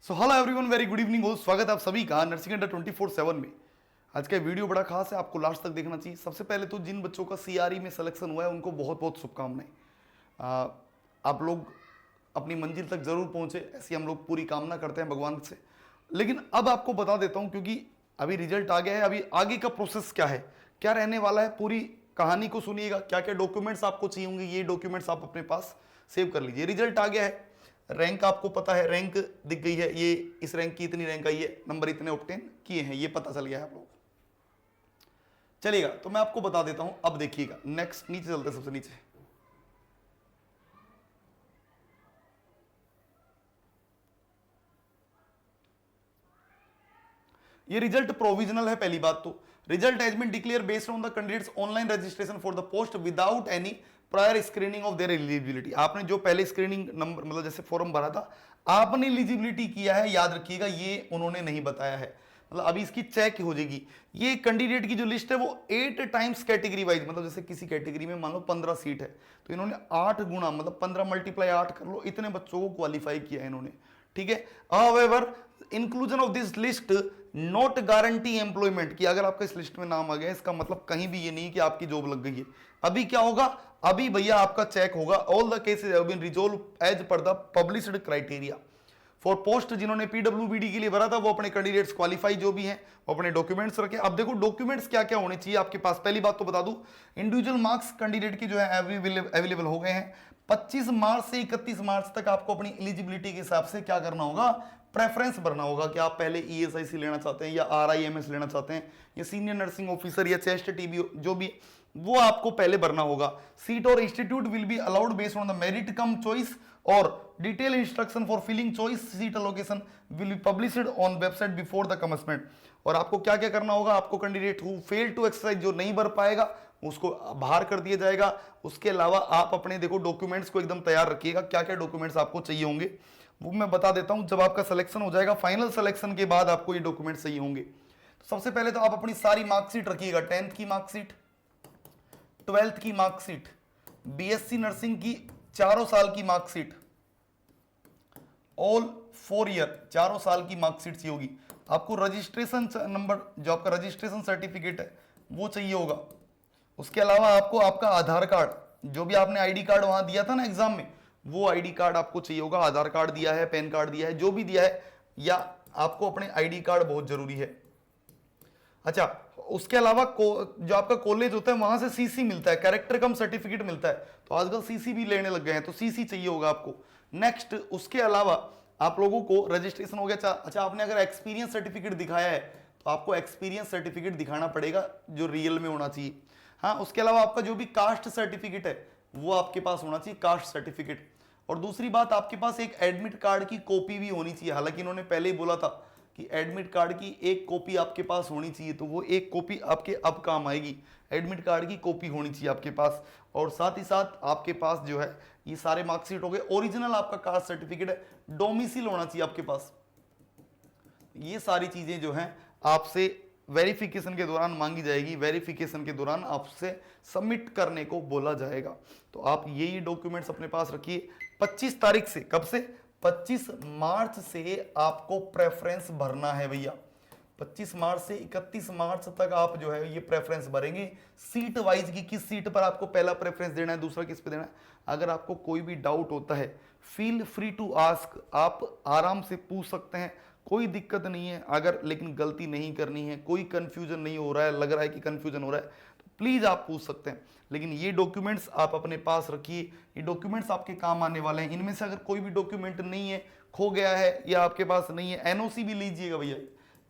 So hello everyone, very good evening हो। स्वागत है आप सभी का नर्सिंग अड्डा 24/7 में। आज का वीडियो बड़ा खास है, आपको लास्ट तक देखना चाहिए। सबसे पहले तो जिन बच्चों का सीआरई में सिलेक्शन हुआ है उनको बहुत बहुत शुभकामनाएं। आप लोग अपनी मंजिल तक जरूर पहुंचे, ऐसी हम लोग पूरी कामना करते हैं भगवान से। लेकिन अब आपको बता देता हूं, क्योंकि अभी रिजल्ट आ गया है, अभी आगे का प्रोसेस क्या है, क्या रहने वाला है, पूरी कहानी को सुनिएगा। क्या क्या डॉक्यूमेंट्स आपको चाहिए होंगे, ये डॉक्यूमेंट्स आप अपने पास सेव कर लीजिए। रिजल्ट आ गया है, रैंक आपको पता है, रैंक दिख गई है, ये इस रैंक की इतनी रैंक आई है, नंबर इतने ऑब्टेन किए हैं, ये पता चल गया है आप लोगों को। चलिएगा, तो मैं आपको बता देता हूं। अब देखिएगा, नेक्स्ट नीचे चलते हैं, सबसे नीचे। ये रिजल्ट प्रोविजनल है। पहली बात तो result has been declare based on the candidates online registration for the post without any prior screening of their eligibility. आपने जो पहले स्क्रीनिंग नंबर मतलब जैसे फॉर्म भरा था, आपने एलिजिबिलिटी किया है, याद रखिएगा, ये उन्होंने नहीं बताया है। मतलब अभी इसकी चेक हो जाएगी। ये कैंडिडेट की जो लिस्ट है वो 8 टाइम्स कैटेगरी वाइज, मतलब जैसे किसी कैटेगरी में मान लो 15 सीट है तो इन्होंने 8 गुना मतलब 15 मल्टीप्लाई 8 कर लो, इतने बच्चों को क्वालिफाई किया है इन्होंने। ठीक है। However inclusion of this list not guarantee employment, की अगर आपका इस लिस्ट में नाम आ गया इसका मतलब कहीं भी ये नहीं कि आपकी जॉब लग गई है। अभी क्या होगा, अभी भैया आपका चेक होगा। All the cases have been resolve as per the published criteria for post. जिन्होंने पीडब्ल्यूबीडी के लिए भरा था वो अपने कैंडिडेट्स क्वालिफाई जो भी हैं वो अपने डॉक्यूमेंट्स रखें। अब देखो डॉक्यूमेंट्स क्या क्या होने चाहिए आपके पास। पहली बात तो बता दूं, इंडिविजुअल मार्क्स कैंडिडेट की जो है अवेलेबल हो गए हैं। 25 मार्च से 31 मार्च तक आपको अपनी एलिजिबिलिटी के हिसाब से क्या करना होगा, प्रेफरेंस भरना होगा कि आप पहले ईएसआईसी लेना चाहते हैं या आरआईएमएस लेना चाहते हैं या सीनियर नर्सिंग ऑफिसर या चेस्ट टीबी जो भी, वो आपको पहले भरना होगा। सीट और institute will be allowed based on the merit cum choice और detail instruction for filling choice seat allocation will be published on website before the commencement. और आपको क्या क्या करना होगा, आपको candidate who fail to exercise, जो नहीं भर पाएगा उसको बाहर कर दिया जाएगा। उसके अलावा आप अपने देखो डॉक्यूमेंट्स को एकदम तैयार रखिएगा। क्या क्या डॉक्यूमेंट्स आपको चाहिए होंगे वो मैं बता देता हूं। जब आपका सिलेक्शन हो जाएगा, फाइनल सिलेक्शन के बाद आपको ये डॉक्यूमेंट्स चाहिए होंगे। तो सबसे पहले तो आप अपनी सारी मार्कशीट रखिएगा। 10th की मार्कशीट, 12th की मार्कशीट, बीएससी नर्सिंग की चारों साल की मार्कशीट, ऑल 4 ईयर चारों साल की मार्कशीट चाहिए होगी। आपको रजिस्ट्रेशन नंबर, जो आपका रजिस्ट्रेशन सर्टिफिकेट है वो चाहिए होगा। उसके अलावा आपको आपका आधार कार्ड, जो भी आपने आईडी कार्ड वहां दिया था ना एग्जाम में, वो आईडी कार्ड आपको चाहिए होगा। आधार कार्ड दिया है, पैन कार्ड दिया है, जो भी दिया है, या आपको अपने आईडी कार्ड बहुत जरूरी है। अच्छा, उसके अलावा जो आपका कॉलेज होता है वहां से सीसी मिलता है, कैरेक्टर कम सर्टिफिकेट मिलता है। तो आजकल सीसी भी लेने लग गए हैं, तो सीसी चाहिए होगा आपको। नेक्स्ट, उसके अलावा आप लोगों को रजिस्ट्रेशन हो गया। अच्छा, आपने अगर एक्सपीरियंस सर्टिफिकेट दिखाया है तो आपको एक्सपीरियंस सर्टिफिकेट दिखाना पड़ेगा, जो रियल में होना चाहिए। हाँ, उसके अलावा आपका जो भी कास्ट सर्टिफिकेट है वो आपके पास होना चाहिए, कास्ट सर्टिफिकेट। और दूसरी बात, आपके पास एक एडमिट कार्ड की कॉपी भी होनी चाहिए। हालांकि इन्होंने पहले ही बोला था कि एडमिट कार्ड की एक कॉपी आपके पास होनी चाहिए, तो वो एक कॉपी आपके अब काम आएगी। एडमिट कार्ड की कॉपी होनी चाहिए आपके पास। और साथ ही साथ आपके पास जो है ये सारे मार्कशीट हो गए। ओरिजिनल आपका कास्ट सर्टिफिकेट है, डोमिसाइल होना चाहिए आपके पास। ये सारी चीजें जो हैं आपसे वेरिफिकेशन के दौरान मांगी जाएगी। वेरिफिकेशन के दौरान आपसे सबमिट करने को बोला जाएगा। तो आप यही डॉक्यूमेंट्स अपने पास रखिए। 25 तारीख से, कब से, 25 मार्च से आपको प्रेफरेंस भरना है भैया। 25 मार्च से 31 मार्च तक आप जो है ये प्रेफरेंस भरेंगे। सीट वाइज की किस सीट पर आपको पहला प्रेफरेंस देना है, दूसरा किस पे देना है। अगर आपको कोई भी डाउट होता है, फील फ्री टू आस्क, आप आराम से पूछ सकते हैं, कोई दिक्कत नहीं है। अगर लेकिन गलती नहीं करनी है, कोई कंफ्यूजन नहीं हो रहा है, लग रहा है कि कंफ्यूजन हो रहा है, तो प्लीज आप पूछ सकते हैं। लेकिन ये डॉक्यूमेंट्स आप अपने पास रखिए, ये डॉक्यूमेंट्स आपके काम आने वाले हैं। इनमें से अगर कोई भी डॉक्यूमेंट नहीं है, खो गया है या आपके पास नहीं है, एनओसी भी लीजिएगा भैया।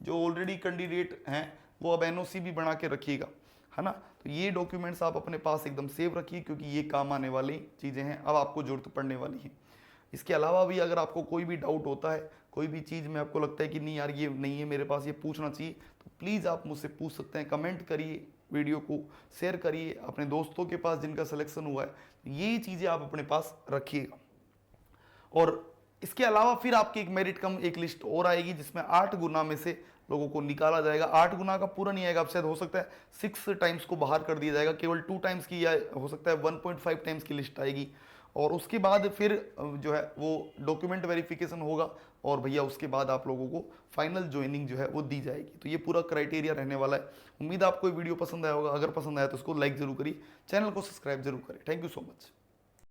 जो ऑलरेडी कैंडिडेट हैं वो अब एनओसी भी बना के रखिएगा, है ना। तो ये डॉक्यूमेंट्स आप अपने पास एकदम सेव रखिए, क्योंकि ये काम आने वाली चीज़ें हैं, अब आपको जरूरत पड़ने वाली है। इसके अलावा भी अगर आपको कोई भी डाउट होता है, कोई भी चीज़ में आपको लगता है कि नहीं यार ये नहीं है मेरे पास, ये पूछना चाहिए, तो प्लीज़ आप मुझसे पूछ सकते हैं। कमेंट करिए, वीडियो को शेयर करिए अपने दोस्तों के पास जिनका सिलेक्शन हुआ है। ये चीज़ें आप अपने पास रखिएगा। और इसके अलावा फिर आपकी एक मेरिट कम एक लिस्ट और आएगी, जिसमें 8 गुना में से लोगों को निकाला जाएगा। 8 गुना का पूरा नहीं आएगा, अब शायद हो सकता है 6 टाइम्स को बाहर कर दिया जाएगा, केवल 2 टाइम्स की, या हो सकता है 1.5 टाइम्स की लिस्ट आएगी। और उसके बाद फिर जो है वो डॉक्यूमेंट वेरिफिकेशन होगा। और भैया उसके बाद आप लोगों को फाइनल ज्वाइनिंग जो है वो दी जाएगी। तो ये पूरा क्राइटेरिया रहने वाला है। उम्मीद है आपको ये वीडियो पसंद आया होगा। अगर पसंद आया तो उसको लाइक जरूर करिए, चैनल को सब्सक्राइब जरूर करें। Thank you so much.